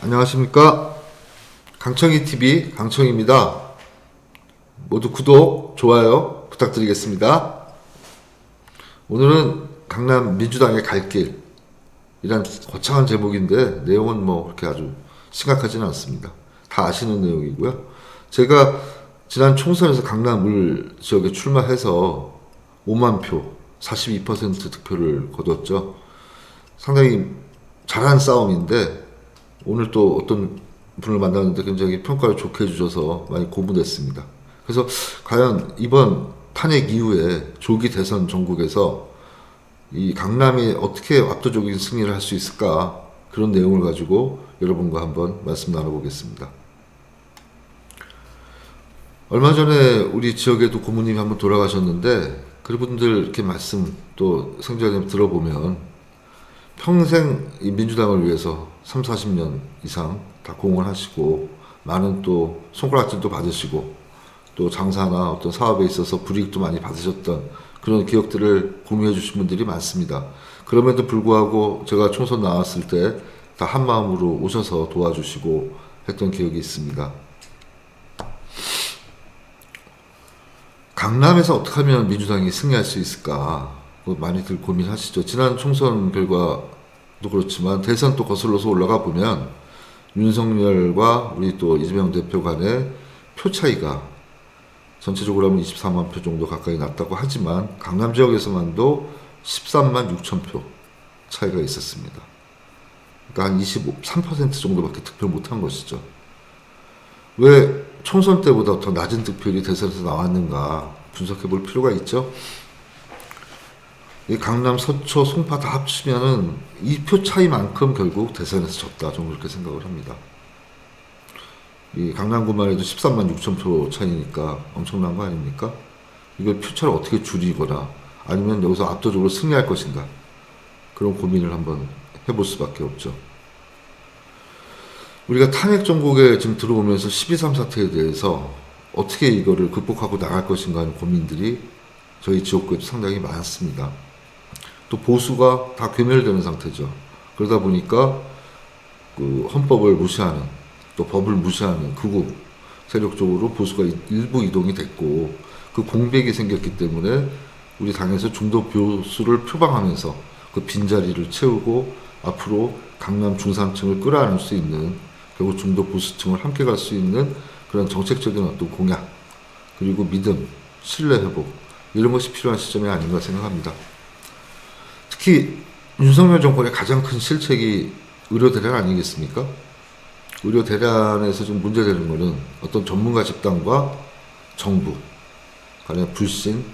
안녕하십니까. 강청이TV 강청입니다. 모두 구독, 좋아요 부탁드리겠습니다. 오늘은 강남 민주당의 갈 길, 이란 거창한 제목인데 내용은 뭐 그렇게 아주 심각하지는 않습니다. 다 아시는 내용이고요. 제가 지난 총선에서 강남 을 지역에 출마해서 5만 표, 42% 득표를 거뒀죠. 상당히 잘한 싸움인데 오늘 또 어떤 분을 만났는데 굉장히 평가를 좋게 해주셔서 많이 고무됐습니다. 그래서 과연 이번 탄핵 이후에 조기 대선 전국에서 이 강남이 어떻게 압도적인 승리를 할 수 있을까, 그런 내용을 가지고 여러분과 한번 말씀 나눠보겠습니다. 얼마 전에 우리 지역에도 고모님이 한번 돌아가셨는데 그분들 이렇게 말씀 또 생전에 들어보면 평생 이 민주당을 위해서 3, 40년 이상 다 공헌하시고 많은 또 손가락질도 받으시고 또 장사나 어떤 사업에 있어서 불이익도 많이 받으셨던 그런 기억들을 공유해 주신 분들이 많습니다. 그럼에도 불구하고 제가 총선 나왔을 때 다 한마음으로 오셔서 도와주시고 했던 기억이 있습니다. 강남에서 어떻게 하면 민주당이 승리할 수 있을까 많이들 고민하시죠. 지난 총선 결과도 그렇지만 대선 또 거슬러서 올라가 보면 윤석열과 우리 또 이재명 대표 간의 표 차이가 전체적으로 하면 24만 표 정도 가까이 났다고 하지만 강남 지역에서만도 13만 6천 표 차이가 있었습니다. 그러니까 한 23% 정도밖에 득표를 못한 것이죠. 왜 총선 때보다 더 낮은 득표율이 대선에서 나왔는가 분석해 볼 필요가 있죠. 이 강남, 서초, 송파 다 합치면은 이 표 차이만큼 결국 대선에서 졌다, 저는 그렇게 생각을 합니다. 이 강남구만 해도 13만 6천 표 차이니까 엄청난 거 아닙니까? 이걸 표차를 어떻게 줄이거나 아니면 여기서 압도적으로 승리할 것인가, 그런 고민을 한번 해볼 수밖에 없죠. 우리가 탄핵 정국에 지금 들어오면서 12.3 사태에 대해서 어떻게 이거를 극복하고 나갈 것인가 하는 고민들이 저희 지역구에도 상당히 많습니다. 또 보수가 다 괴멸되는 상태죠. 그러다 보니까 그 헌법을 무시하는, 또 법을 무시하는 극우 세력 쪽으로 보수가 일부 이동이 됐고, 그 공백이 생겼기 때문에 우리 당에서 중도 보수를 표방하면서 그 빈자리를 채우고 앞으로 강남 중산층을 끌어안을 수 있는, 결국 중도 보수층을 함께 갈 수 있는 그런 정책적인 어떤 공약, 그리고 믿음, 신뢰 회복, 이런 것이 필요한 시점이 아닌가 생각합니다. 특히 윤석열 정권의 가장 큰 실책이 의료 대란 아니겠습니까? 의료 대란에서 좀 문제되는 것은 어떤 전문가 집단과 정부 간의 불신,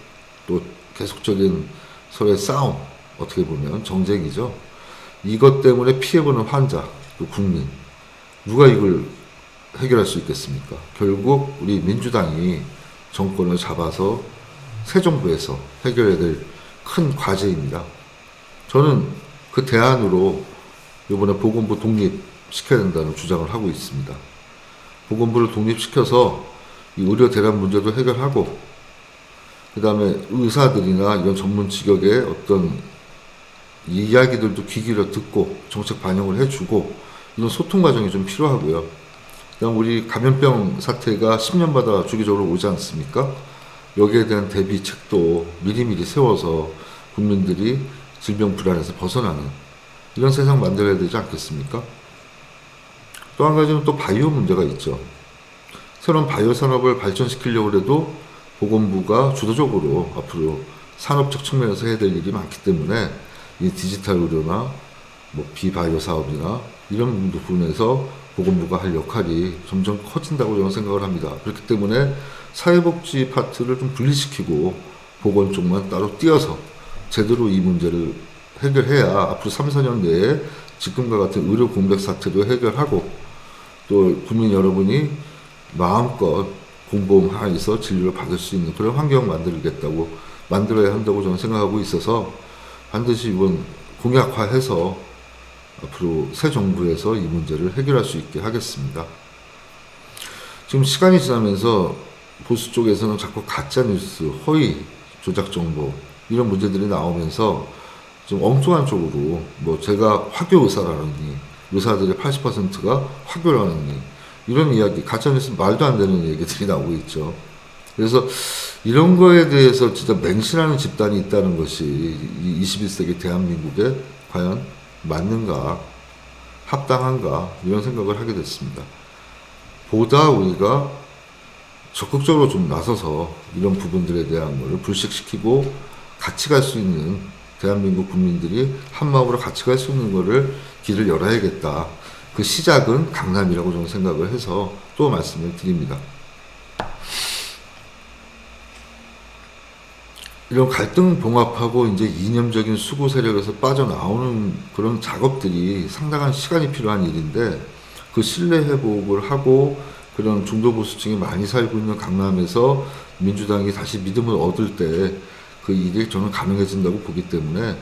또 계속적인 서로의 싸움, 어떻게 보면 정쟁이죠. 이것 때문에 피해보는 환자, 또 국민, 누가 이걸 해결할 수 있겠습니까? 결국 우리 민주당이 정권을 잡아서 새 정부에서 해결해야 될 큰 과제입니다. 저는 그 대안으로 이번에 보건부 독립시켜야 된다는 주장을 하고 있습니다. 보건부를 독립시켜서 이 의료 대란 문제도 해결하고, 그 다음에 의사들이나 이런 전문 직역의 어떤 이야기들도 귀 기울여 듣고 정책 반영을 해주고, 이런 소통 과정이 좀 필요하고요. 그다음 우리 감염병 사태가 10년마다 주기적으로 오지 않습니까? 여기에 대한 대비책도 미리미리 세워서 국민들이 질병 불안에서 벗어나는 이런 세상 만들어야 되지 않겠습니까? 또 한 가지는 또 바이오 문제가 있죠. 새로운 바이오 산업을 발전시키려고 해도 보건부가 주도적으로 앞으로 산업적 측면에서 해야 될 일이 많기 때문에 이 디지털 의료나 뭐 비바이오 사업이나 이런 부분에서 보건부가 할 역할이 점점 커진다고 저는 생각을 합니다. 그렇기 때문에 사회복지 파트를 좀 분리시키고 보건 쪽만 따로 띄어서 제대로 이 문제를 해결해야 앞으로 3, 4년 내에 지금과 같은 의료 공백 사태도 해결하고, 또 국민 여러분이 마음껏 공보험 하에서 진료를 받을 수 있는 그런 환경 만들어야 한다고 저는 생각하고 있어서 반드시 이번 공약화해서 앞으로 새 정부에서 이 문제를 해결할 수 있게 하겠습니다. 지금 시간이 지나면서 보수 쪽에서는 자꾸 가짜뉴스, 허위, 조작 정보 이런 문제들이 나오면서 좀 엉뚱한 쪽으로 뭐 제가 화교 의사라느니 의사들의 80%가 화교라는 이런 이야기, 가짜뉴스 말도 안 되는 얘기들이 나오고 있죠. 그래서 이런 거에 대해서 진짜 맹신하는 집단이 있다는 것이 이 21세기 대한민국에 과연 맞는가, 합당한가, 이런 생각을 하게 됐습니다. 보다 우리가 적극적으로 좀 나서서 이런 부분들에 대한 것을 불식시키고 같이 갈 수 있는, 대한민국 국민들이 한마음으로 같이 갈 수 있는 것을 길을 열어야겠다. 그 시작은 강남이라고 저는 생각을 해서 또 말씀을 드립니다. 이런 갈등 봉합하고 이제 이념적인 수구 세력에서 빠져나오는 그런 작업들이 상당한 시간이 필요한 일인데, 그 신뢰 회복을 하고 그런 중도 보수층이 많이 살고 있는 강남에서 민주당이 다시 믿음을 얻을 때 그 일이 저는 가능해진다고 보기 때문에,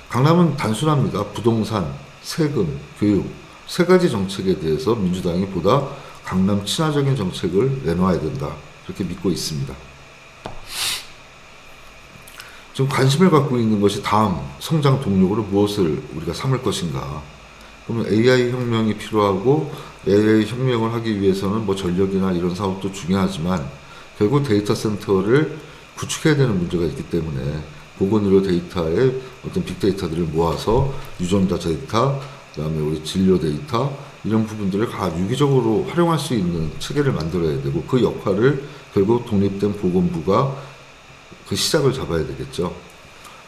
강남은 단순합니다. 부동산, 세금, 교육, 세 가지 정책에 대해서 민주당이 보다 강남 친화적인 정책을 내놓아야 된다, 이렇게 믿고 있습니다. 지금 관심을 갖고 있는 것이 다음 성장 동력으로 무엇을 우리가 삼을 것인가. 그러면 AI 혁명이 필요하고, AI 혁명을 하기 위해서는 뭐 전력이나 이런 사업도 중요하지만 결국 데이터 센터를 구축해야 되는 문제가 있기 때문에 보건의료 데이터의 어떤 빅데이터들을 모아서 유전자 데이터, 그다음에 우리 진료 데이터, 이런 부분들을 다 유기적으로 활용할 수 있는 체계를 만들어야 되고, 그 역할을 결국 독립된 보건부가 그 시작을 잡아야 되겠죠.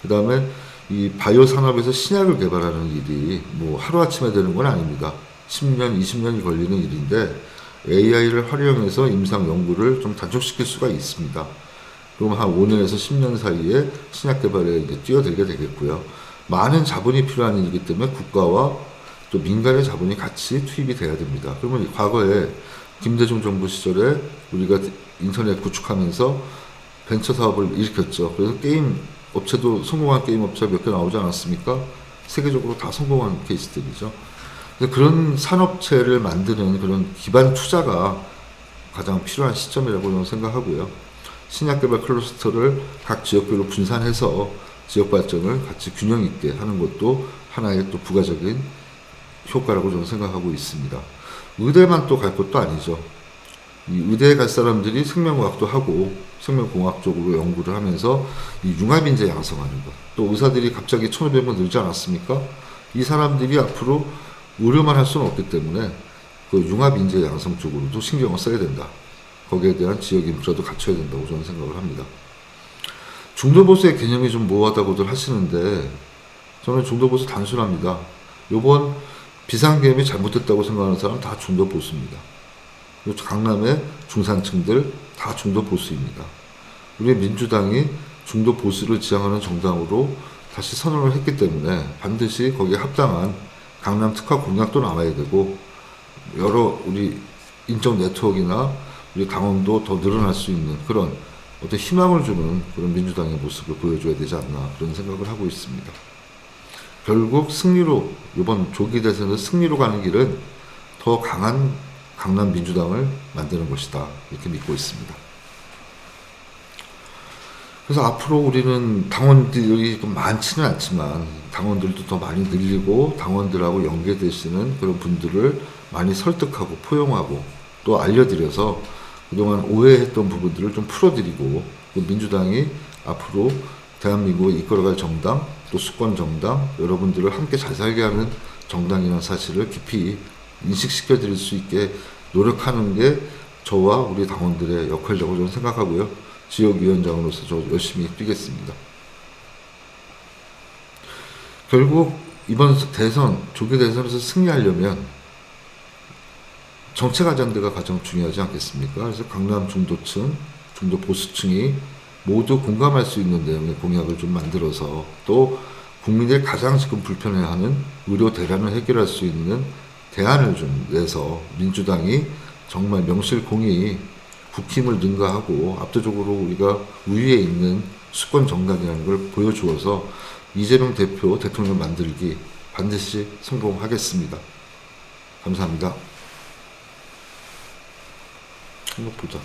그 다음에 이 바이오 산업에서 신약을 개발하는 일이 뭐 하루아침에 되는 건 아닙니다. 10년, 20년이 걸리는 일인데, AI를 활용해서 임상 연구를 좀 단축시킬 수가 있습니다. 그럼 한 5년에서 10년 사이에 신약 개발에 이제 뛰어들게 되겠고요. 많은 자본이 필요한 일이기 때문에 국가와 또 민간의 자본이 같이 투입이 돼야 됩니다. 그러면 과거에 김대중 정부 시절에 우리가 인터넷 구축하면서 벤처 사업을 일으켰죠. 그래서 게임 업체도, 성공한 게임 업체가 몇 개 나오지 않았습니까? 세계적으로 다 성공한 케이스들이죠. 그런 산업체를 만드는 그런 기반 투자가 가장 필요한 시점이라고 저는 생각하고요. 신약개발 클러스터를 각 지역별로 분산해서 지역 발전을 같이 균형 있게 하는 것도 하나의 또 부가적인 효과라고 저는 생각하고 있습니다. 의대만 또 갈 것도 아니죠. 이 의대에 갈 사람들이 생명과학도 하고 생명공학 쪽으로 연구를 하면서 이 융합인재 양성하는 것. 또 의사들이 갑자기 1,500명 늘지 않았습니까? 이 사람들이 앞으로 의료만 할 수는 없기 때문에 그 융합인재 양성 쪽으로도 신경을 써야 된다. 거기에 대한 지역 인프라도 갖춰야 된다고 저는 생각을 합니다. 중도보수의 개념이 좀 모호하다고들 하시는데, 저는 중도보수 단순합니다. 요번 비상계획이 잘못됐다고 생각하는 사람 다 중도보수입니다. 강남의 중산층들 다 중도보수입니다. 우리 민주당이 중도보수를 지향하는 정당으로 다시 선언을 했기 때문에 반드시 거기에 합당한 강남 특화 공약도 나와야 되고, 여러 우리 인적 네트워크나 우리 당원도 더 늘어날 수 있는 그런 어떤 희망을 주는 그런 민주당의 모습을 보여줘야 되지 않나, 그런 생각을 하고 있습니다. 결국 승리로, 이번 조기 대선에서 승리로 가는 길은 더 강한 강남 민주당을 만드는 것이다, 이렇게 믿고 있습니다. 그래서 앞으로 우리는 당원들이 많지는 않지만 당원들도 더 많이 늘리고 당원들하고 연계되시는 그런 분들을 많이 설득하고 포용하고 또 알려드려서 그동안 오해했던 부분들을 좀 풀어드리고, 민주당이 앞으로 대한민국을 이끌어갈 정당, 또 수권 정당, 여러분들을 함께 잘 살게 하는 정당이라는 사실을 깊이 인식시켜 드릴 수 있게 노력하는 게 저와 우리 당원들의 역할이라고 저는 생각하고요. 지역위원장으로서 저 열심히 뛰겠습니다. 결국 이번 대선, 조기 대선에서 승리하려면 정책 아젠다가 가장 중요하지 않겠습니까? 그래서 강남 중도층, 중도 보수층이 모두 공감할 수 있는 내용의 공약을 좀 만들어서, 또 국민들이 가장 지금 불편해하는 의료 대란을 해결할 수 있는 대안을 좀 내서 민주당이 정말 명실공히 국힘을 능가하고 압도적으로 우리가 우위에 있는 수권 정당이라는 걸 보여주어서 이재명 대표 대통령 만들기 반드시 성공하겠습니다. 감사합니다. 한번 보자.